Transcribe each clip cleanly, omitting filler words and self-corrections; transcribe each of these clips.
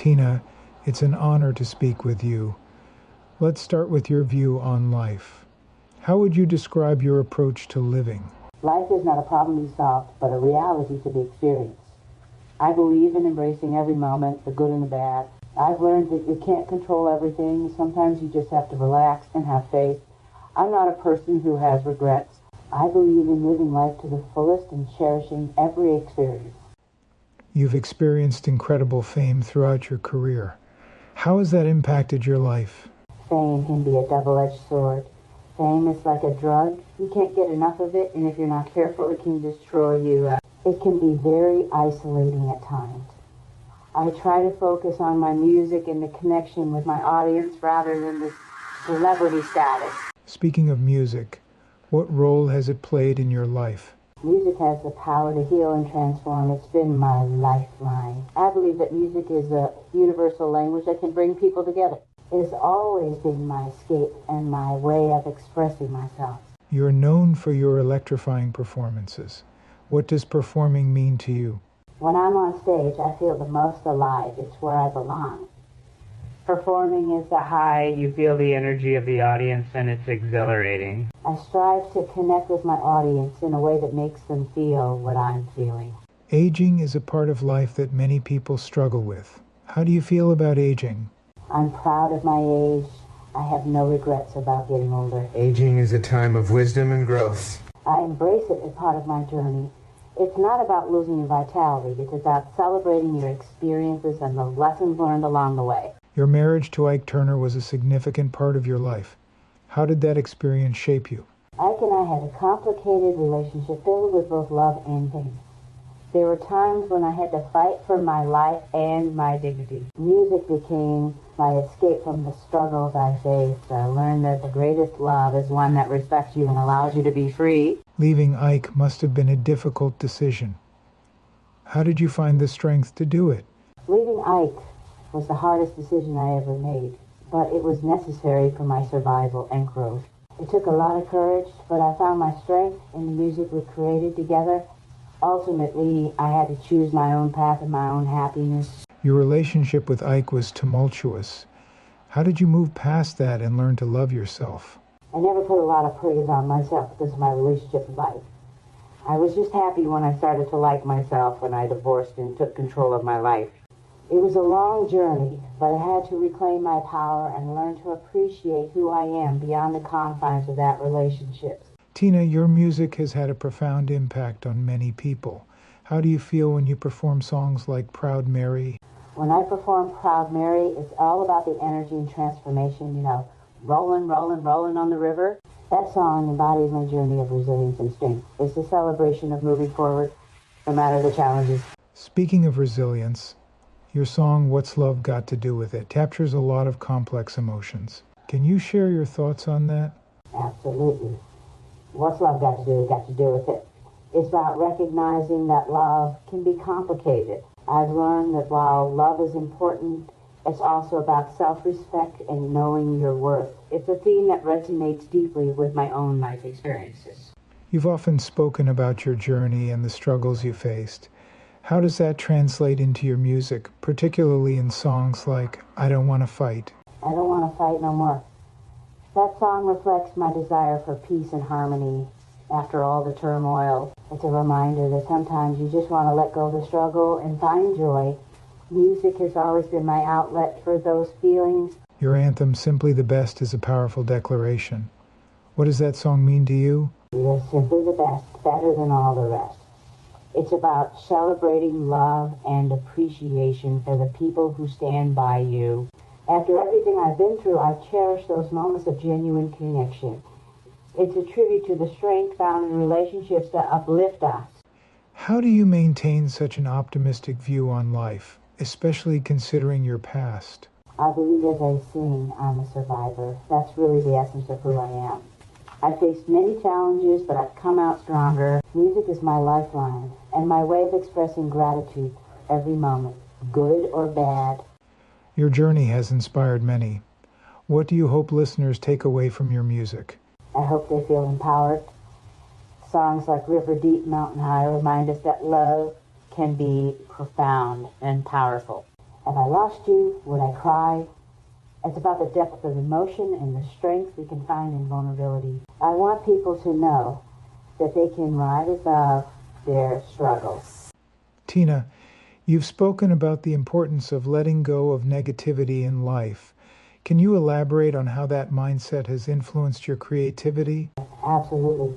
Tina, it's an honor to speak with you. Let's start with your view on life. How would you describe your approach to living? Life is not a problem to be solved, but a reality to be experienced. I believe in embracing every moment, the good and the bad. I've learned that you can't control everything. Sometimes you just have to relax and have faith. I'm not a person who has regrets. I believe in living life to the fullest and cherishing every experience. You've experienced incredible fame throughout your career. How has that impacted your life? Fame can be a double-edged sword. Fame is like a drug. You can't get enough of it, and if you're not careful, it can destroy you. It can be very isolating at times. I try to focus on my music and the connection with my audience rather than the celebrity status. Speaking of music, what role has it played in your life? Music has the power to heal and transform. It's been my lifeline. I believe that music is a universal language that can bring people together. It has always been my escape and my way of expressing myself. You're known for your electrifying performances. What does performing mean to you? When I'm on stage, I feel the most alive. It's where I belong. Performing is the high. You feel the energy of the audience, and it's exhilarating. I strive to connect with my audience in a way that makes them feel what I'm feeling. Aging is a part of life that many people struggle with. How do you feel about aging? I'm proud of my age. I have no regrets about getting older. Aging is a time of wisdom and growth. I embrace it as part of my journey. It's not about losing your vitality. It's about celebrating your experiences and the lessons learned along the way. Your marriage to Ike Turner was a significant part of your life. How did that experience shape you? Ike and I had a complicated relationship filled with both love and pain. There were times when I had to fight for my life and my dignity. Music became my escape from the struggles I faced. I learned that the greatest love is one that respects you and allows you to be free. Leaving Ike must have been a difficult decision. How did you find the strength to do it? Leaving Ike was the hardest decision I ever made, but it was necessary for my survival and growth. It took a lot of courage, but I found my strength in the music we created together. Ultimately, I had to choose my own path and my own happiness. Your relationship with Ike was tumultuous. How did you move past that and learn to love yourself? I never put a lot of praise on myself because of my relationship with Ike. I was just happy when I started to like myself when I divorced and took control of my life. It was a long journey, but I had to reclaim my power and learn to appreciate who I am beyond the confines of that relationship. Tina, your music has had a profound impact on many people. How do you feel when you perform songs like Proud Mary? When I perform Proud Mary, it's all about the energy and transformation, rolling, rolling, rolling on the river. That song embodies my journey of resilience and strength. It's a celebration of moving forward, no matter the challenges. Speaking of resilience, your song, What's Love Got to Do With It, captures a lot of complex emotions. Can you share your thoughts on that? Absolutely. What's love got to do with it? It's about recognizing that love can be complicated. I've learned that while love is important, it's also about self-respect and knowing your worth. It's a theme that resonates deeply with my own life experiences. You've often spoken about your journey and the struggles you faced. How does that translate into your music, particularly in songs like I Don't Want to Fight? I don't want to fight no more. That song reflects my desire for peace and harmony after all the turmoil. It's a reminder that sometimes you just want to let go of the struggle and find joy. Music has always been my outlet for those feelings. Your anthem, Simply the Best, is a powerful declaration. What does that song mean to you? You're simply the best, better than all the rest. It's about celebrating love and appreciation for the people who stand by you. After everything I've been through, I cherish those moments of genuine connection. It's a tribute to the strength found in relationships that uplift us. How do you maintain such an optimistic view on life, especially considering your past? I believe as I sing, I'm a survivor. That's really the essence of who I am. I've faced many challenges, but I've come out stronger. Music is my lifeline and my way of expressing gratitude every moment, good or bad. Your journey has inspired many. What do you hope listeners take away from your music? I hope they feel empowered. Songs like River Deep, Mountain High remind us that love can be profound and powerful. Have I lost you? Would I cry? It's about the depth of emotion and the strength we can find in vulnerability. I want people to know that they can rise above their struggles. Tina, you've spoken about the importance of letting go of negativity in life. Can you elaborate on how that mindset has influenced your creativity? Absolutely.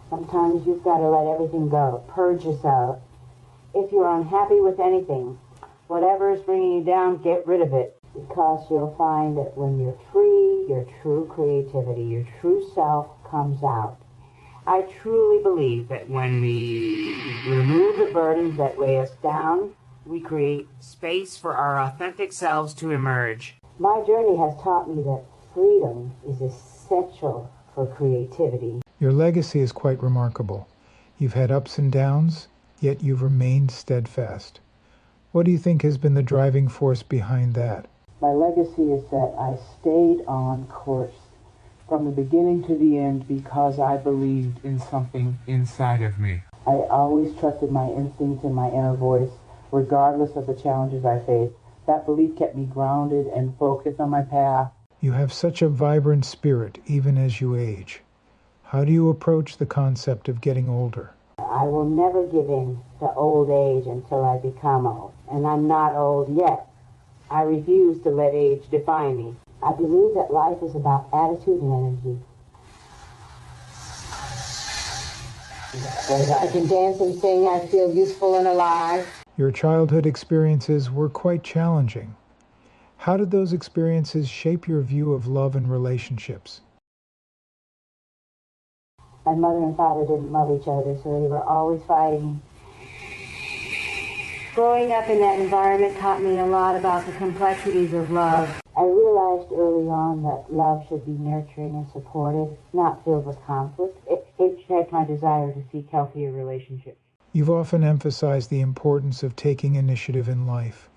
Sometimes you've got to let everything go, purge yourself. If you're unhappy with anything, whatever is bringing you down, get rid of it. Because you'll find that when you're free, your true creativity, your true self comes out. I truly believe that when we remove the burdens that weigh us down, we create space for our authentic selves to emerge. My journey has taught me that freedom is essential for creativity. Your legacy is quite remarkable. You've had ups and downs, yet you've remained steadfast. What do you think has been the driving force behind that? My legacy is that I stayed on course from the beginning to the end because I believed in something Inside of me. I always trusted my instincts and my inner voice, regardless of the challenges I faced. That belief kept me grounded and focused on my path. You have such a vibrant spirit even as you age. How do you approach the concept of getting older? I will never give in to old age until I become old, and I'm not old yet. I refuse to let age define me. I believe that life is about attitude and energy. As I can dance and sing, I feel useful and alive. Your childhood experiences were quite challenging. How did those experiences shape your view of love and relationships? My mother and father didn't love each other, so they were always fighting. Growing up in that environment taught me a lot about the complexities of love. I realized early on that love should be nurturing and supportive, not filled with conflict. It shaped my desire to seek healthier relationships. You've often emphasized the importance of taking initiative in life.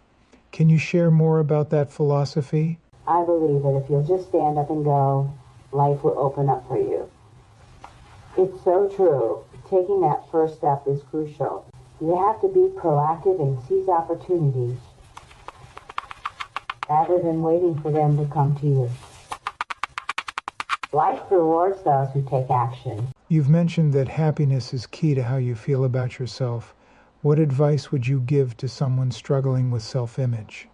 Can you share more about that philosophy? I believe that if you'll just stand up and go, life will open up for you. It's so true. Taking that first step is crucial. You have to be proactive and seize opportunities rather than waiting for them to come to you. Life rewards those who take action. You've mentioned that happiness is key to how you feel about yourself. What advice would you give to someone struggling with self-image?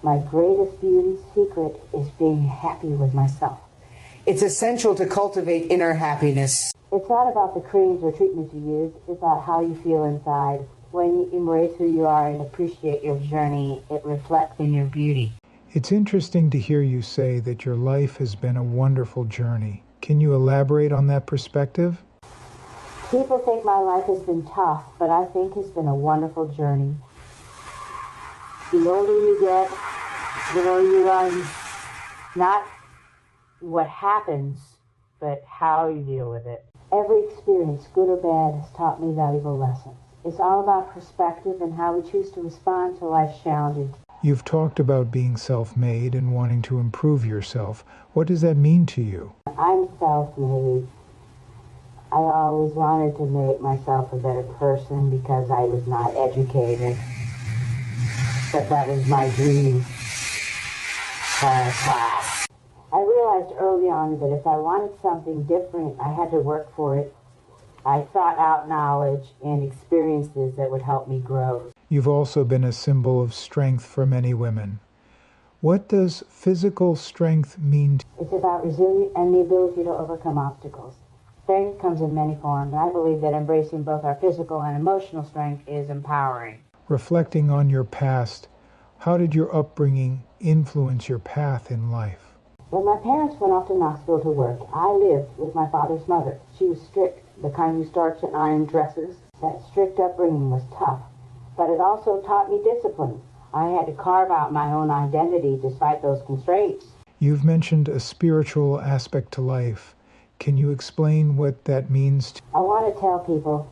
My greatest beauty secret is being happy with myself. It's essential to cultivate inner happiness. It's not about the creams or treatments you use. It's about how you feel inside. When you embrace who you are and appreciate your journey, it reflects in your beauty. It's interesting to hear you say that your life has been a wonderful journey. Can you elaborate on that perspective? People think my life has been tough, but I think it's been a wonderful journey. The older you get, the more you learn not what happens, but how you deal with it. Every experience, good or bad, has taught me valuable lessons. It's all about perspective and how we choose to respond to life's challenges. You've talked about being self-made and wanting to improve yourself. What does that mean to you? I'm self-made. I always wanted to make myself a better person because I was not educated. But that was my dream class. I realized early on that if I wanted something different, I had to work for it. I sought out knowledge and experiences that would help me grow. You've also been a symbol of strength for many women. What does physical strength mean to you? It's about resilience and the ability to overcome obstacles. Strength comes in many forms, and I believe that embracing both our physical and emotional strength is empowering. Reflecting on your past, how did your upbringing influence your path in life? When my parents went off to Knoxville to work, I lived with my father's mother. She was strict, the kind who starched and ironed dresses. That strict upbringing was tough, but it also taught me discipline. I had to carve out my own identity despite those constraints. You've mentioned a spiritual aspect to life. Can you explain what that means? I want to tell people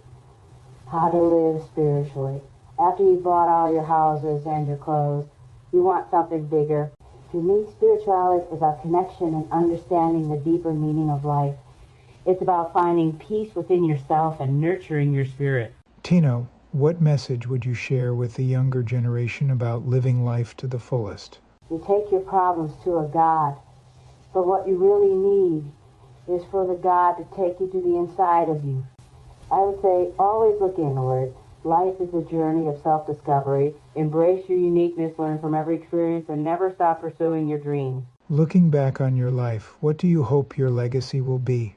how to live spiritually. After you've bought all your houses and your clothes, you want something bigger. To me, spirituality is our connection and understanding the deeper meaning of life. It's about finding peace within yourself and nurturing your spirit. Tina, What message would you share with the younger generation about living life to the fullest? You take your problems to a God, but what you really need is for the God to take you to the inside of you. I would say always look inward. Life is a journey of self-discovery. Embrace your uniqueness, learn from every experience, and never stop pursuing your dreams. Looking back on your life, what do you hope your legacy will be?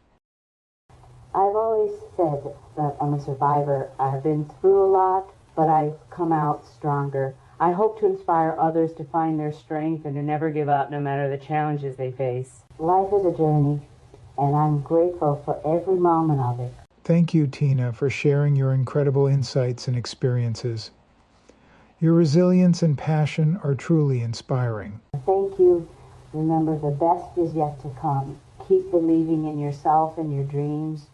I've always said that I'm a survivor. I've been through a lot, but I've come out stronger. I hope to inspire others to find their strength and to never give up no matter the challenges they face. Life is a journey, and I'm grateful for every moment of it. Thank you, Tina, for sharing your incredible insights and experiences. Your resilience and passion are truly inspiring. Thank you. Remember, the best is yet to come. Keep believing in yourself and your dreams.